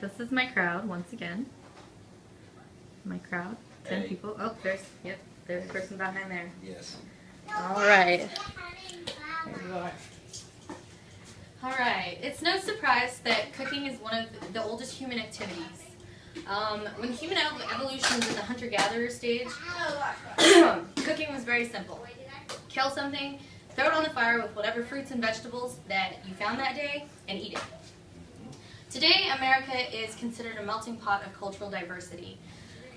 Alright, this is my crowd once again. My crowd, 10 people. Oh, there's a person behind there. Yes. Alright. There you are. Alright, it's no surprise that cooking is one of the oldest human activities. When human evolution was in the hunter-gatherer stage, cooking was very simple. Kill something, throw it on the fire with whatever fruits and vegetables that you found that day, and eat it. Today, America is considered a melting pot of cultural diversity.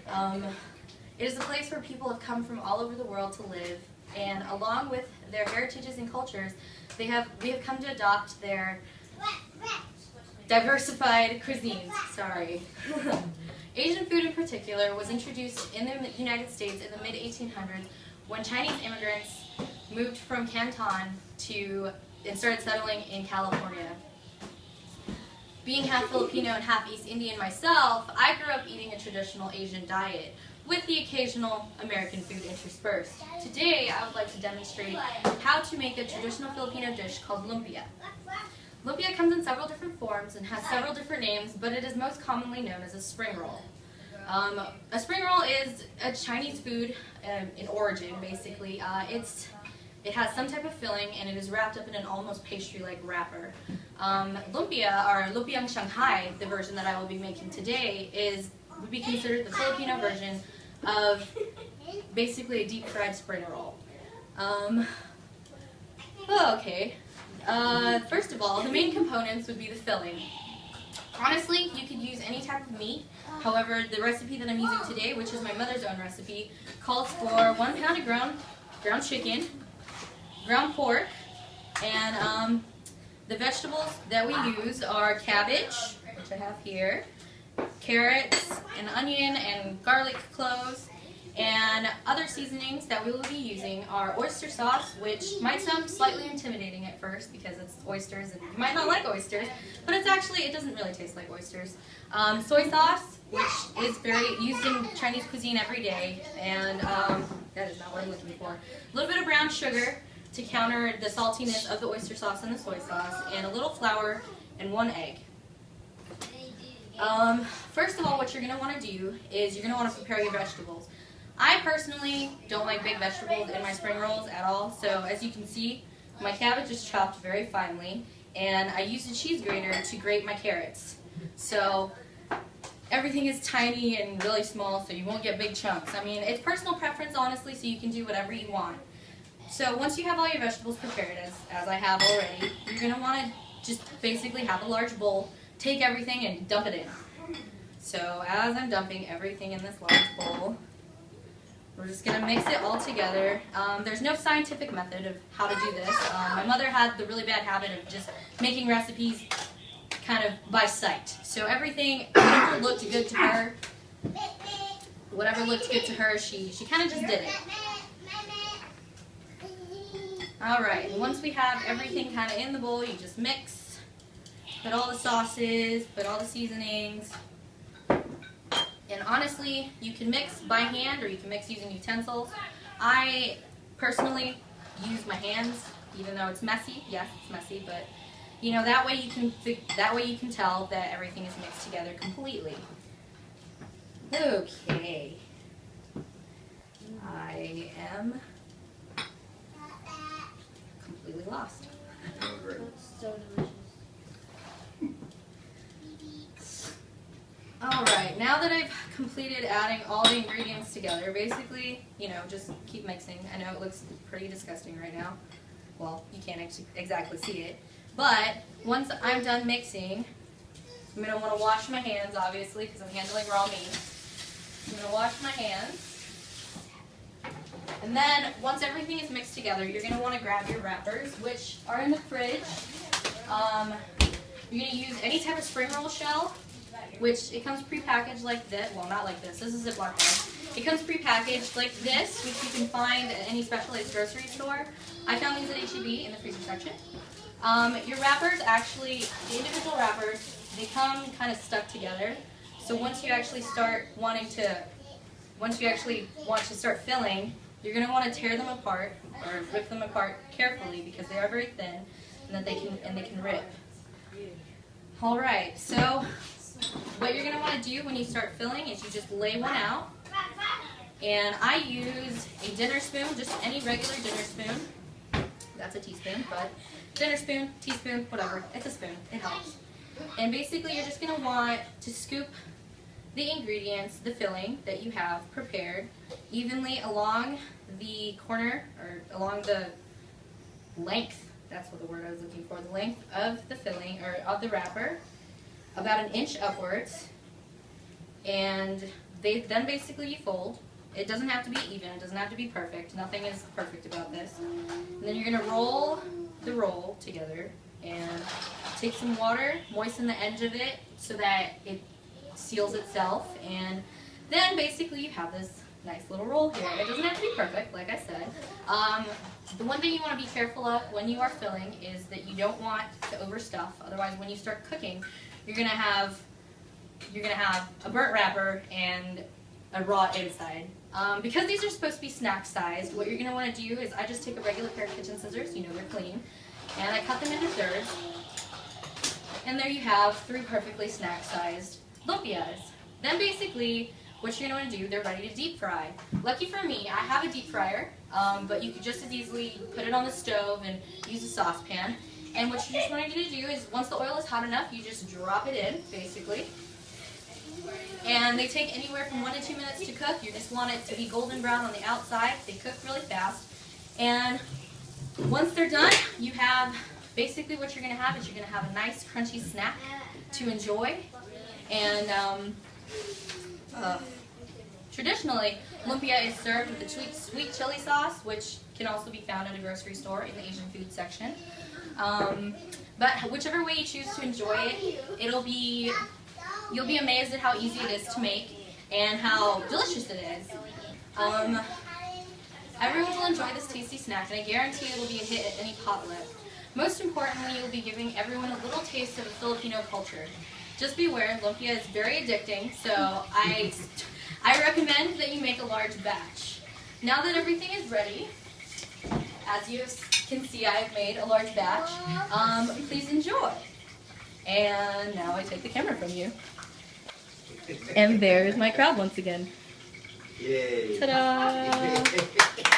It is a place where people have come from all over the world to live, and along with their heritages and cultures, we have come to adopt their diversified cuisines. Asian food in particular was introduced in the United States in the mid-1800s when Chinese immigrants moved from Canton and started settling in California. Being half Filipino and half East Indian myself, I grew up eating a traditional Asian diet with the occasional American food interspersed. Today, I would like to demonstrate how to make a traditional Filipino dish called lumpia. Lumpia comes in several different forms and has several different names, but it is most commonly known as a spring roll. A spring roll is a Chinese food in origin, basically. It has some type of filling, and it is wrapped up in an almost pastry-like wrapper. Lumpia, or lumpiang Shanghai, the version that I will be making today, would be considered the Filipino version of basically a deep-fried spring roll. Okay. First of all, the main components would be the filling. Honestly, you could use any type of meat. However, the recipe that I'm using today, which is my mother's own recipe, calls for 1 pound of ground chicken, ground pork, and the vegetables that we use are cabbage, which I have here, carrots, and onion, and garlic cloves, and other seasonings that we will be using are oyster sauce, which might sound slightly intimidating at first because it's oysters and you might not like oysters, but it doesn't really taste like oysters. Soy sauce, which is very used in Chinese cuisine every day, and that is not what I'm looking for. A little bit of brown sugar to counter the saltiness of the oyster sauce and the soy sauce, and a little flour and 1 egg. First of all, what you're going to want to do is you're going to want to prepare your vegetables. I personally don't like big vegetables in my spring rolls at all, so as you can see, my cabbage is chopped very finely, and I used a cheese grater to grate my carrots. So everything is tiny and really small, so you won't get big chunks. I mean, it's personal preference, honestly, so you can do whatever you want. So once you have all your vegetables prepared, as I have already, you're going to want to just basically have a large bowl, take everything and dump it in. So as I'm dumping everything in this large bowl, we're just going to mix it all together. There's no scientific method of how to do this. My mother had the really bad habit of just making recipes kind of by sight. So everything, whatever looked good to her, she kind of just did it. Alright, once we have everything kind of in the bowl, you just mix, put all the sauces, put all the seasonings. And honestly, you can mix by hand or you can mix using utensils. I personally use my hands, even though it's messy. Yes, it's messy, but you know, that way you can tell that everything is mixed together completely. Okay. I am completely lost. So delicious. Alright, now that I've completed adding all the ingredients together, basically, you know, just keep mixing. I know it looks pretty disgusting right now. Well, you can't exactly see it. But once I'm done mixing, I'm going to want to wash my hands, obviously, because I'm handling raw meat. I'm going to wash my hands. And then, once everything is mixed together, you're going to want to grab your wrappers, which are in the fridge. You're going to use any type of spring roll shell, which it comes prepackaged like this. Well, not like this. This is a Ziploc bag. It comes prepackaged like this, which you can find at any specialized grocery store. I found these at H-E-B in the freezer section. Your wrappers, actually, the individual wrappers, they come kind of stuck together. So once you actually want to start filling, you're going to want to tear them apart or rip them apart carefully because they are very thin and that they can rip. All right, so what you're going to want to do when you start filling is you just lay one out. And I use a dinner spoon, just any regular dinner spoon. That's a teaspoon, but dinner spoon, teaspoon, whatever. It's a spoon. It helps. And basically you're just going to want to scoop the ingredients, the filling that you have prepared, evenly along the corner, or along the length, that's what the word I was looking for, the length of the filling, or of the wrapper, about 1 inch upwards. And then basically you fold. It doesn't have to be even, it doesn't have to be perfect. Nothing is perfect about this. And then you're going to roll the roll together and take some water, moisten the edge of it so that it seals itself, and then basically you have this nice little roll here. It doesn't have to be perfect, like I said. The one thing you want to be careful of when you are filling is that you don't want to overstuff. Otherwise, when you start cooking, you're gonna have a burnt wrapper and a raw inside. Because these are supposed to be snack sized, what you're gonna want to do is I just take a regular pair of kitchen scissors, you know they're clean, and I cut them into thirds. And there you have 3 perfectly snack sized lumpias. Then basically, what you're going to do, they're ready to deep fry. Lucky for me, I have a deep fryer, but you could just as easily put it on the stove and use a saucepan. And what you just want to do is, once the oil is hot enough, you just drop it in, basically. And they take anywhere from 1 to 2 minutes to cook. You just want it to be golden brown on the outside. They cook really fast. And once they're done, you have, basically what you're going to have is you're going to have a nice crunchy snack to enjoy. And traditionally, lumpia is served with a sweet chili sauce, which can also be found at a grocery store in the Asian food section. But whichever way you choose to enjoy it, you'll be amazed at how easy it is to make and how delicious it is. Everyone will enjoy this tasty snack, and I guarantee it will be a hit at any potluck. Most importantly, you'll be giving everyone a little taste of the Filipino culture. Just beware, lumpia is very addicting, so I recommend that you make a large batch. Now that everything is ready, as you can see, I've made a large batch. Please enjoy. And now I take the camera from you. And there's my crowd once again. Yay. Ta-da!